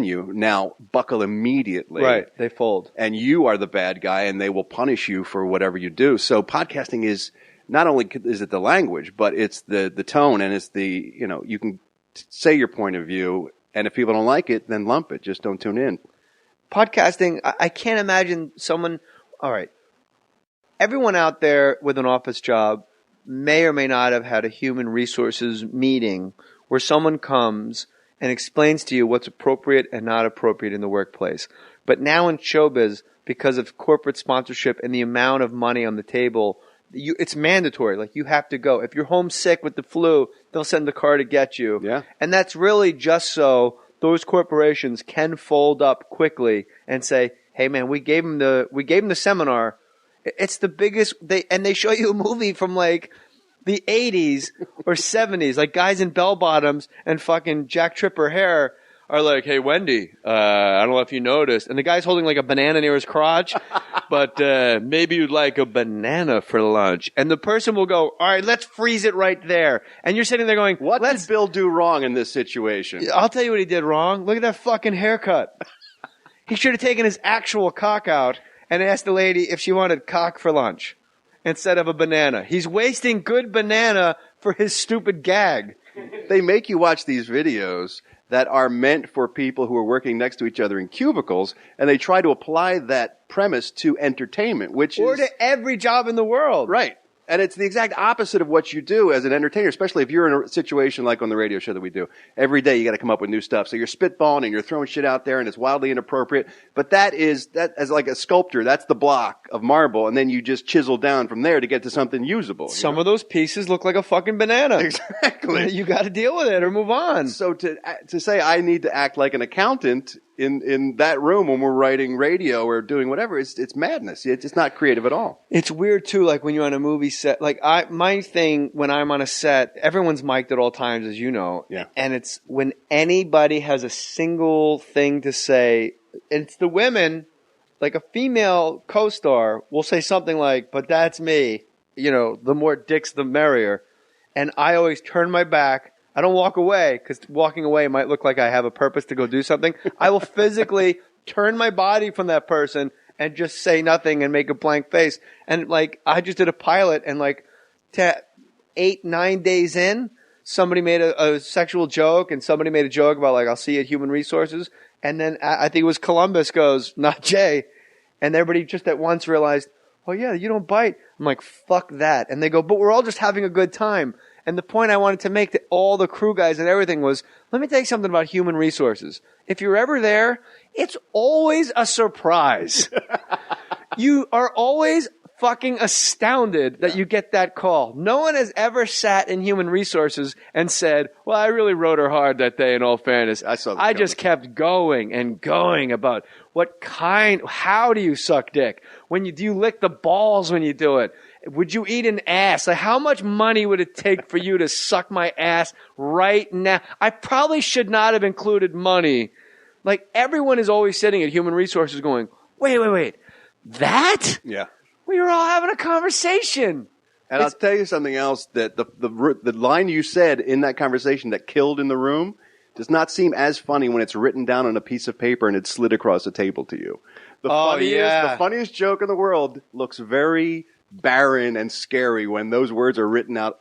you. Now, buckle immediately. Right. They fold. And you are the bad guy, and they will punish you for whatever you do. So podcasting is not only is it the language, but it's the tone, and it's the, you can say your point of view, and if people don't like it, then lump it. Just don't tune in. Podcasting, I can't imagine someone, all right, everyone out there with an office job may or may not have had a human resources meeting where someone comes and explains to you what's appropriate and not appropriate in the workplace. But now in showbiz, because of corporate sponsorship and the amount of money on the table, it's mandatory. Like, you have to go. If you're homesick with the flu, they'll send the car to get you. Yeah. And that's really just so those corporations can fold up quickly and say, "Hey, man, we gave them the seminar." It's the biggest. They show you a movie from like the 80s or 70s, like guys in bell bottoms and fucking Jack Tripper hair are like, "Hey, Wendy, I don't know if you noticed," and the guy's holding like a banana near his crotch, but maybe you'd like a banana for lunch, and the person will go, "All right, let's freeze it right there," and you're sitting there going, What did Bill do wrong in this situation? I'll tell you what he did wrong. Look at that fucking haircut. He should have taken his actual cock out and asked the lady if she wanted cock for lunch instead of a banana. He's wasting good banana for his stupid gag. They make you watch these videos that are meant for people who are working next to each other in cubicles, and they try to apply that premise to entertainment, or to every job in the world. Right. And it's the exact opposite of what you do as an entertainer, especially if you're in a situation like on the radio show that we do. Every day you got to come up with new stuff. So you're spitballing and you're throwing shit out there and it's wildly inappropriate. But that as like a sculptor, that's the block of marble. And then you just chisel down from there to get to something usable. Some of those pieces look like a fucking banana. Exactly. You got to deal with it or move on. So to say I need to act like an accountant in that room when we're writing radio or doing whatever, it's madness. It's not creative at all. It's weird too, like when you're on a movie set. Like my thing when I'm on a set, everyone's mic'd at all times, as you know. Yeah. And it's when anybody has a single thing to say, it's the women, like a female co-star will say something like, "But that's me." The more dicks, the merrier. And I always turn my back. I don't walk away because walking away might look like I have a purpose to go do something. I will physically turn my body from that person and just say nothing and make a blank face. And like, I just did a pilot and like 8-9 days in, somebody made a sexual joke and somebody made a joke about like, "I'll see you at Human Resources." And then I think it was Columbus goes, "Not Jay." And everybody just at once realized, "Oh yeah, you don't bite." I'm like, "Fuck that." And they go, "But we're all just having a good time." And the point I wanted to make to all the crew guys and everything was, let me tell you something about Human Resources. If you're ever there, it's always a surprise. You are always fucking astounded that you get that call. No one has ever sat in Human Resources and said, "Well, I really rode her hard that day in all fairness. I just kept going and going about how do you suck dick? Do you lick the balls when you do it? Would you eat an ass? Like, how much money would it take for you to suck my ass right now?" I probably should not have included money. Like, everyone is always sitting at Human Resources going, wait, that? Yeah. We were all having a conversation. And I'll tell you something else, that the line you said in that conversation that killed in the room does not seem as funny when it's written down on a piece of paper and it's slid across the table to you. The funniest joke in the world looks very barren and scary when those words are written out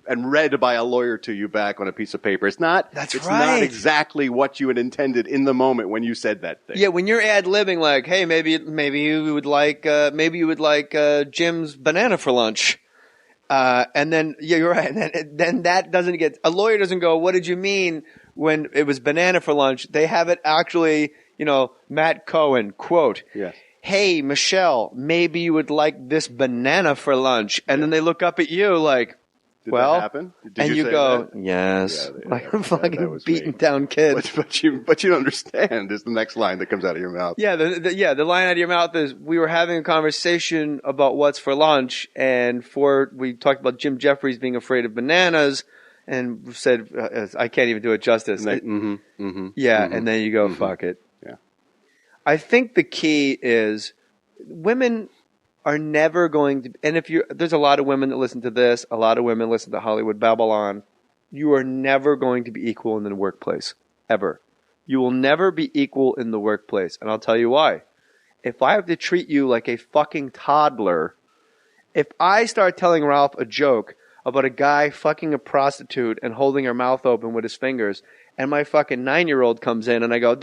and read by a lawyer to you back on a piece of paper. It's not not exactly what you had intended in the moment when you said that thing. Yeah, when you're ad-libbing like, "Hey, maybe you would like Jim's banana for lunch." And then you're right. And then that doesn't get, a lawyer doesn't go, "What did you mean when it was banana for lunch?" They have it actually, Matt Cohen, quote, Yes. "Hey, Michelle, maybe you would like this banana for lunch." And then they look up at you like, Did that happen? Did you say go, that? "Yes," like a fucking was beaten me. down kid. But you don't understand is the next line that comes out of your mouth. Yeah, the line out of your mouth is, "We were having a conversation about what's for lunch, and we talked about Jim Jeffries being afraid of bananas, and said, I can't even do it justice." And then you go, "Fuck it." Yeah. I think the key is women are never going to, and there's a lot of women that listen to this, a lot of women listen to Hollywood Babylon. You are never going to be equal in the workplace, ever. You will never be equal in the workplace. And I'll tell you why. If I have to treat you like a fucking toddler, if I start telling Ralph a joke about a guy fucking a prostitute and holding her mouth open with his fingers, and my fucking 9-year-old comes in and I go,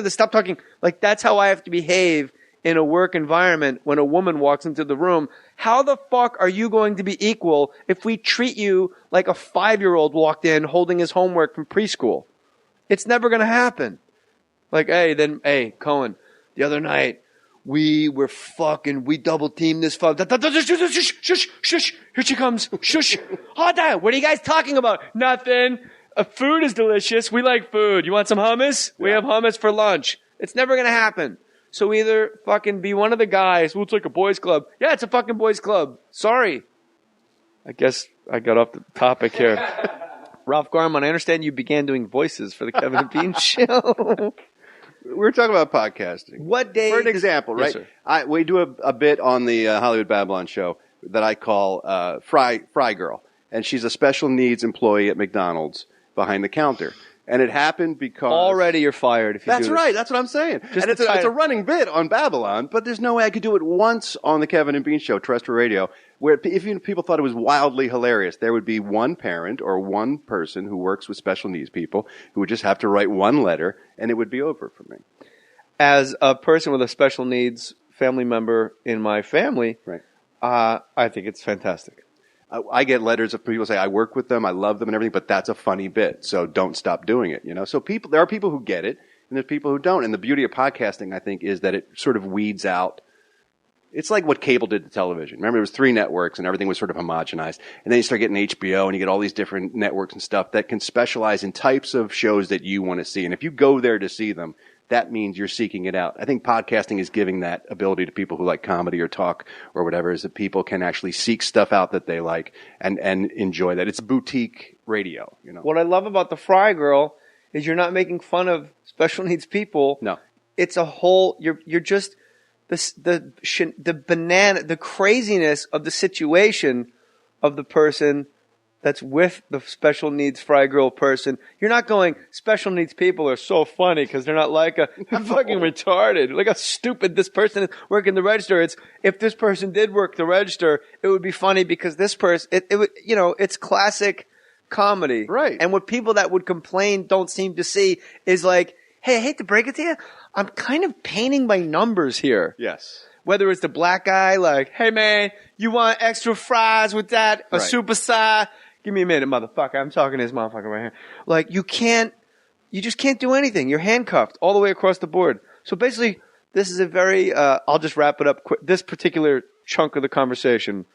stop talking. Like, that's how I have to behave in a work environment when a woman walks into the room. How the fuck are you going to be equal if we treat you like a 5-year-old walked in holding his homework from preschool? It's never going to happen. Like, hey, Cohen, the other night, we double teamed this fuck. Shush, here she comes. Shush. Hold on. What are you guys talking about? Nothing. Food is delicious. We like food. You want some hummus? Yeah. We have hummus for lunch. It's never going to happen. So either fucking be one of the guys. Well, it's like a boys club. Yeah, it's a fucking boys club. Sorry. I guess I got off the topic here. Ralph Garman, I understand you began doing voices for the Kevin and Bean show. We're talking about podcasting. What day? For an example, right? Yes, we do a bit on the Hollywood Babylon show that I call Fry Girl. And she's a special needs employee at McDonald's behind the counter. And it happened because... Already you're fired if you That's do right. this. That's what I'm saying. And it's a running bit on Babylon, but there's no way I could do it once on the Kevin and Bean show, terrestrial radio, where if even people thought it was wildly hilarious, there would be one parent or one person who works with special needs people who would just have to write one letter, and it would be over for me. As a person with a special needs family member in my family, right. I think it's fantastic. I get letters of people say, I work with them, I love them and everything, but that's a funny bit, so don't stop doing it, you know? So there are people who get it, and there's people who don't. And the beauty of podcasting, I think, is that it sort of weeds out. It's like what cable did to television. Remember, there was 3 networks, and everything was sort of homogenized. And then you start getting HBO, and you get all these different networks and stuff that can specialize in types of shows that you want to see. And if you go there to see them, that means you're seeking it out. I think podcasting is giving that ability to people who like comedy or talk or whatever, is that people can actually seek stuff out that they like and enjoy that. It's boutique radio, you know. What I love about the Fry Girl is you're not making fun of special needs people. No. It's a whole, you're just, the craziness of the situation of the person that's with the special needs Fry Girl person. You're not going, special needs people are so funny because they're not like they're fucking retarded. Look how stupid this person is working the register. It's, if this person did work the register, it would be funny because this person, it would, you know, it's classic comedy. Right. And what people that would complain don't seem to see is like, hey, I hate to break it to you, I'm kind of painting by numbers here. Yes. Whether it's the black guy, like, hey man, you want extra fries with that? A super size? Give me a minute, motherfucker. I'm talking to this motherfucker right here. Like, you just can't do anything. You're handcuffed all the way across the board. So basically, this is a very, I'll just wrap it up quick. This particular chunk of the conversation,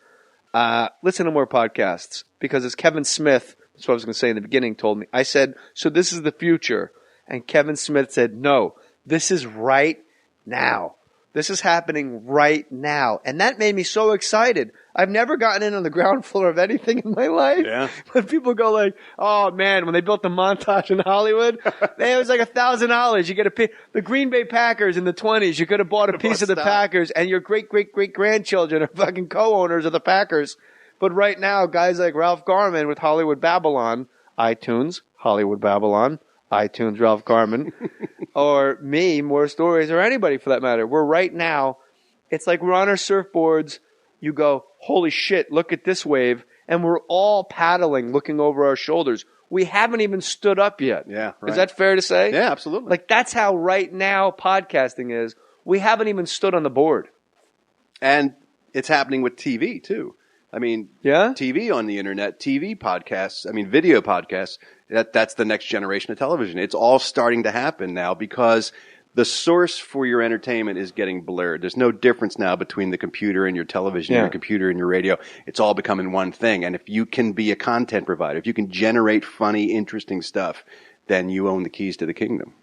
listen to more podcasts. Because as Kevin Smith, that's what I was going to say in the beginning, told me, I said, so this is the future. And Kevin Smith said, no, this is right now. This is happening right now. And that made me so excited. I've never gotten in on the ground floor of anything in my life. Yeah. But people go like, oh man, when they built the Montage in Hollywood, it was like $1,000. You get the Green Bay Packers in the 20s. You could have bought a piece of the Packers, and your great-great-great-grandchildren are fucking co-owners of the Packers. But right now, guys like Ralph Garman with Hollywood Babylon, iTunes, Hollywood Babylon, iTunes, Ralph Garman, or me, More Stories, or anybody for that matter. We're right now, it's like we're on our surfboards. You go, holy shit, look at this wave. And we're all paddling, looking over our shoulders. We haven't even stood up yet. Yeah, right. Is that fair to say? Yeah, absolutely. Like, that's how right now podcasting is. We haven't even stood on the board. And it's happening with TV, too. I mean, yeah? TV on the internet, TV podcasts, I mean, video podcasts, that's the next generation of television. It's all starting to happen now because the source for your entertainment is getting blurred. There's no difference now between the computer and your television, your computer and your radio. It's all becoming one thing. And if you can be a content provider, if you can generate funny, interesting stuff, then you own the keys to the kingdom.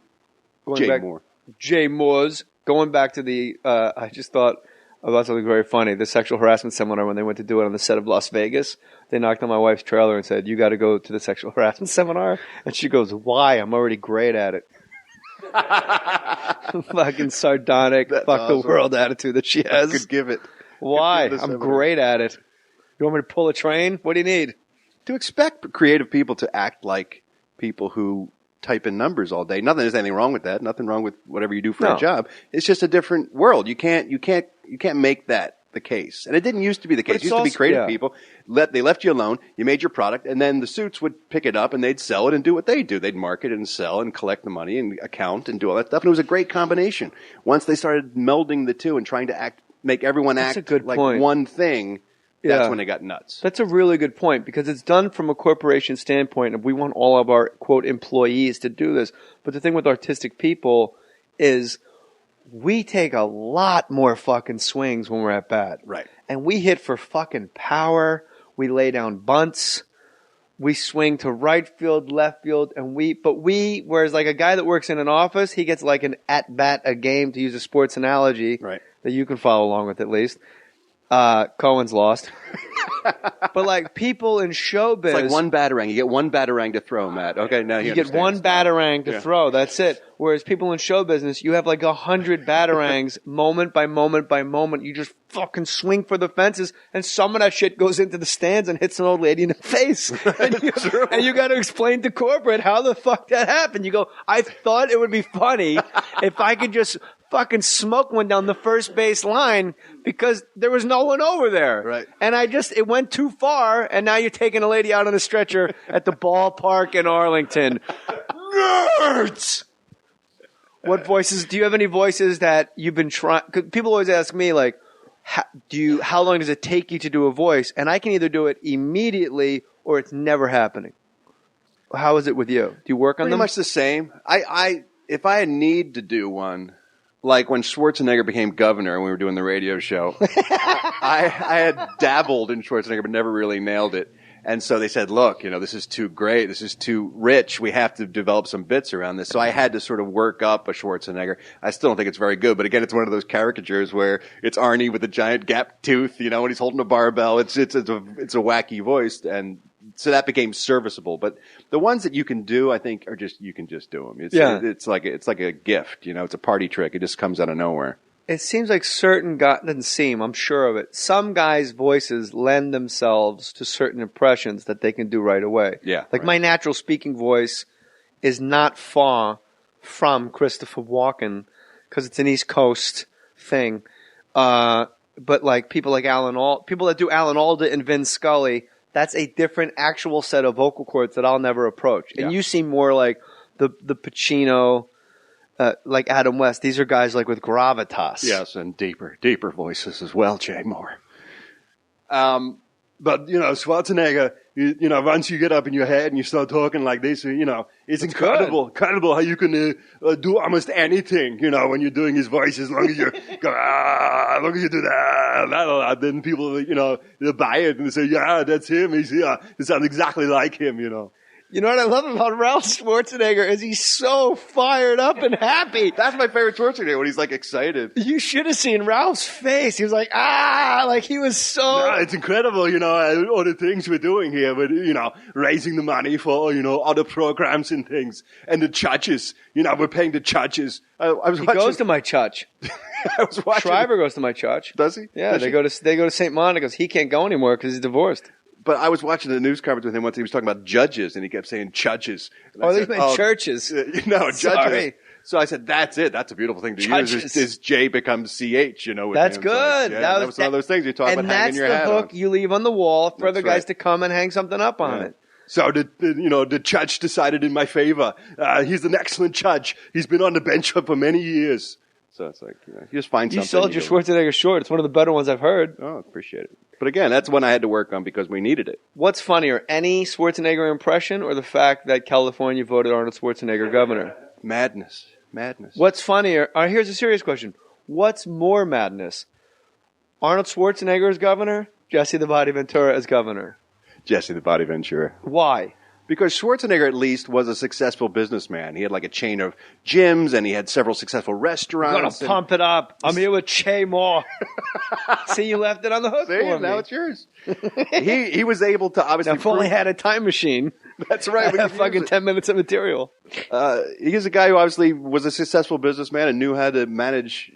Jay Mohr's. Going back to the, I just thought about something very funny. The sexual harassment seminar, when they went to do it on the set of Las Vegas, they knocked on my wife's trailer and said, you got to go to the sexual harassment seminar. And she goes, why? I'm already great at it. Fucking sardonic, that's fuck awesome. the world attitude that she has. I could give it. Why? I'm great at it. You want me to pull a train? What do you need? To expect creative people to act like people who type in numbers all day. There's anything wrong with that. Nothing wrong with whatever you do for No. a job. It's just a different world. You can't make that the case. And it didn't used to be the case. It used to be creative people. They left you alone. You made your product, and then the suits would pick it up and they'd sell it and do what they do. They'd market it and sell and collect the money and account and do all that stuff. And it was a great combination. Once they started melding the two and trying to make everyone act like one thing, that's when they got nuts. That's a really good point, because it's done from a corporation standpoint, and we want all of our, quote, employees to do this. But the thing with artistic people is we take a lot more fucking swings when we're at bat. Right. And we hit for fucking power. We lay down bunts. We swing to right field, left field, whereas like a guy that works in an office, he gets like an at-bat a game, to use a sports analogy that you can follow along with at least. Cohen's lost. But like people in showbiz, it's like one batarang. You get one batarang to throw, Matt. Okay, now you get one batarang to throw. That's it. Whereas people in show business, you have like 100 batarangs, moment by moment by moment. You just fucking swing for the fences, and some of that shit goes into the stands and hits an old lady in the face. And you got to explain to corporate how the fuck that happened. You go, I thought it would be funny if I could just fucking smoke one down the first base line, because there was no one over there. Right. And it went too far, and now you're taking a lady out on a stretcher at the ballpark in Arlington. Nerds! What voices, do you have any voices that you've been trying? Cause people always ask me, like, how long does it take you to do a voice? And I can either do it immediately or it's never happening. How is it with you? Do you work on them? Pretty much the same. If I need to do one, like when Schwarzenegger became governor and we were doing the radio show, I had dabbled in Schwarzenegger but never really nailed it. And so they said, look, this is too great. This is too rich. We have to develop some bits around this. So I had to sort of work up a Schwarzenegger. I still don't think it's very good. But again, it's one of those caricatures where it's Arnie with a giant gap tooth, when he's holding a barbell. It's a wacky voice. And so that became serviceable. But the ones that you can do, I think, are just, you can just do them. It's like a gift, it's a party trick. It just comes out of nowhere. It seems like certain guys, doesn't seem, I'm sure of it, some guys' voices lend themselves to certain impressions that they can do right away. Yeah. Like my natural speaking voice is not far from Christopher Walken, because it's an East Coast thing. But like people like people that do Alan Alda and Vin Scully, that's a different actual set of vocal cords that I'll never approach. And you seem more like the Pacino, like Adam West. These are guys like with gravitas. Yes, and deeper voices as well, Jay Mohr. But, Schwarzenegger, once you get up in your head and you start talking like this, it's incredible how you can do almost anything, when you're doing his voice, as long as you go, as long as you do that a lot, then people, they'll buy it and they say, yeah, that's him. It sounds exactly like him, You know what I love about Ralph Schwarzenegger is he's so fired up and happy. That's my favorite Schwarzenegger, when he's like excited. You should have seen Ralph's face. He was like, like he was so... No, it's incredible, all the things we're doing here with, raising the money for, other programs and things. And the judges, we're paying the judges. He goes to my church. I was watching. Shriver goes to my church. Does he? Yeah, they go to St. Monica's. He can't go anymore because he's divorced. But I was watching the news conference with him once. He was talking about judges, and he kept saying judges. These meant churches. No, judges. Sorry. So I said, that's it. That's a beautiful thing to use. Is J becomes CH, with That's him. good. So that was one of those things you talk about hanging your hat on. And that's the hook you leave on the wall for other guys to come and hang something up on it. So the judge decided in my favor. He's an excellent judge. He's been on the bench for many years. So it's like, you just find something. You sold your Schwarzenegger short. It's one of the better ones I've heard. Oh, appreciate it. But again, that's one I had to work on because we needed it. What's funnier, any Schwarzenegger impression or the fact that California voted Arnold Schwarzenegger governor? Madness. What's funnier? Here's a serious question. What's more madness? Arnold Schwarzenegger as governor? Jesse the Body Ventura as governor? Jesse the Body Ventura. Why? Because Schwarzenegger, at least, was a successful businessman. He had like a chain of gyms, and he had several successful restaurants. Gotta pump it up. I'm here with Che Mohr. See, you left it on the hook for me. Now it's yours. He was able to obviously... Now, if only had a time machine. That's right. I have fucking 10 minutes of material. He's a guy who obviously was a successful businessman and knew how to manage,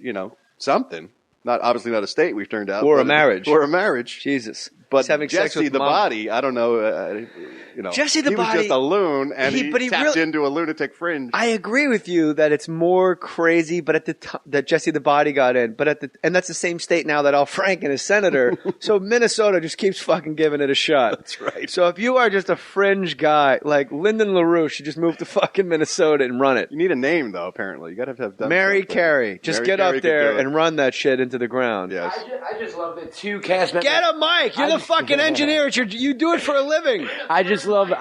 something. Obviously not a state, we've turned out. Or a marriage. Or a marriage. Jesus. But He's having sex Jesse with the mom. body, I don't know. Jesse the he was body- just a loon, and he tapped really- into a lunatic fringe. I agree with you that it's more crazy, but at the time that Jesse the Body got in, and that's the same state now that Al Franken is senator. So Minnesota just keeps fucking giving it a shot. That's right. So if you are just a fringe guy like Lyndon LaRouche, you just move to fucking Minnesota and run it. You need a name, though. Apparently, you got to have done Mary something. Carey, just Mary get Carey up there could do it. and run that shit into the ground. Yes. I just love the two cast members. Get a mic. You're the fucking engineer. You do it for a living. I just love